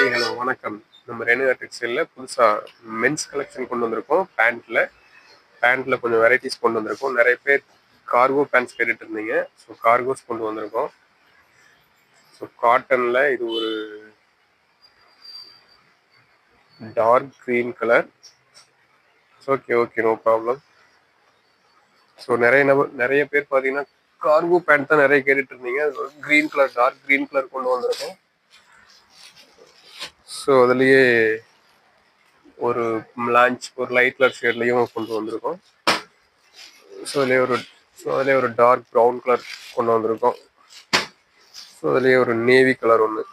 Hi hello வணக்கம். நம்ம ரேணுகா டெக்ஸ்டைலில் புதுசாக மென்ஸ் கலெக்ஷன் கொண்டு வந்திருக்கோம். பேண்ட்டில் கொஞ்சம் வெரைட்டிஸ் கொண்டு வந்திருக்கோம். நிறைய பேர் கார்கோ பேண்ட்ஸ் கேட்டுட்டு இருந்தீங்க. ஸோ கார்கோஸ் கொண்டு வந்திருக்கோம். ஸோ காட்டனில் இது ஒரு dark green colour. Okay no problem. So நிறைய பேர் பார்த்தீங்கன்னா கார்கோ பேண்ட் தான் நிறைய கேட்டுட்டு இருந்தீங்க. Green colour, dark green colour கொண்டு வந்திருக்கோம். ஸோ அதுலேயே ஒரு லைட் கலர் ஷேட்லையும் கொண்டு வந்திருக்கோம். ஸோ அதுலேயே ஒரு டார்க் ப்ரௌன் கலர் கொண்டு வந்திருக்கோம். ஸோ அதுலேயே ஒரு நேவி கலர் ஒன்று.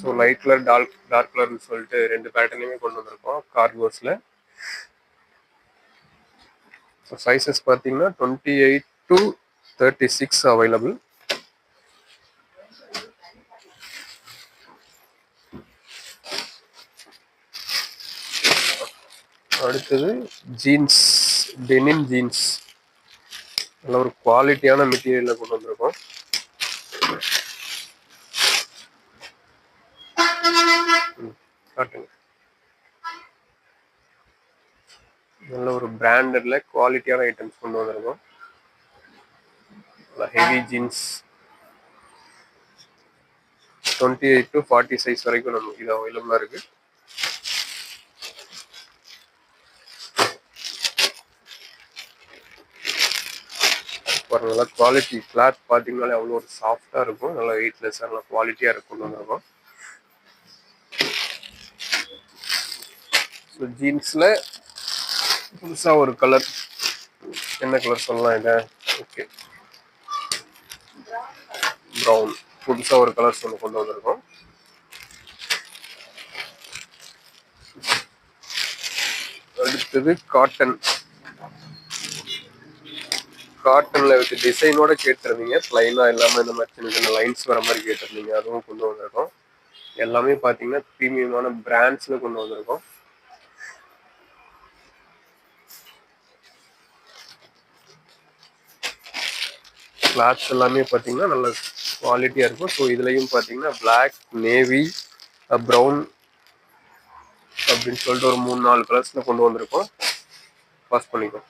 ஸோ லைட் கலர், டார்க் கலர்னு சொல்லிட்டு ரெண்டு பேட்டர்னையுமே கொண்டு வந்திருக்கோம் கார்கோஸில். ஸோ சைஸஸ் பார்த்தீங்கன்னா 28 to 36 அவைலபிள். அடுத்தது ஜீன்ஸ், டெனிம் ஜீன்ஸ். நல்ல ஒரு குவாலிட்டியான மெட்டீரியலில் கொண்டு வந்திருக்கோம். காட்டுங்க. நல்ல ஒரு பிராண்டட்ல குவாலிட்டியான ஐட்டம்ஸ் கொண்டு வந்திருக்கோம். ஹெவி ஜீன்ஸ் 28 to 40 சைஸ் வரைக்கும் நமக்கு இது அவைலபிளாக இருக்கு. நல்லா குவாலிட்டி கிளாத் பார்த்தீங்கன்னாலே அவ்வளோ ஒரு சாஃப்டாக இருக்கும். நல்லா வெயிட்லெஸ்ஸாக நல்லா குவாலிட்டியாக இருக்கும். வந்திருக்கும். ஸோ ஜீன்ஸில் புதுசாக ஒரு கலர், என்ன கலர் சொல்லலாம் இதை? Okay, brown. புதுசாக ஒரு கலர்ஸ் ஒன்று கொண்டு வந்திருக்கோம். அடுத்தது காட்டன்ல வித் டிசைனோட கேட்டிருந்தீங்க. பிளைனா இல்லாமல் இந்த மாதிரி சின்ன சின்ன லைன்ஸ் வர மாதிரி கேட்டிருந்தீங்க. அதுவும் கொண்டு வந்திருக்கோம். எல்லாமே பார்த்தீங்கன்னா ப்ரீமியமான பிராண்ட்ஸில் கொண்டு வந்திருக்கோம். கிளாத்ஸ் எல்லாமே பார்த்தீங்கன்னா நல்ல குவாலிட்டியாக இருக்கும். ஸோ இதுலேயும் பார்த்தீங்கன்னா பிளாக், நேவி, ப்ரௌன் அப்படின்னு சொல்லிட்டு ஒரு 3-4 கலர்ஸில் கொண்டு வந்திருக்கோம். பாஸ் பண்ணிக்கோ.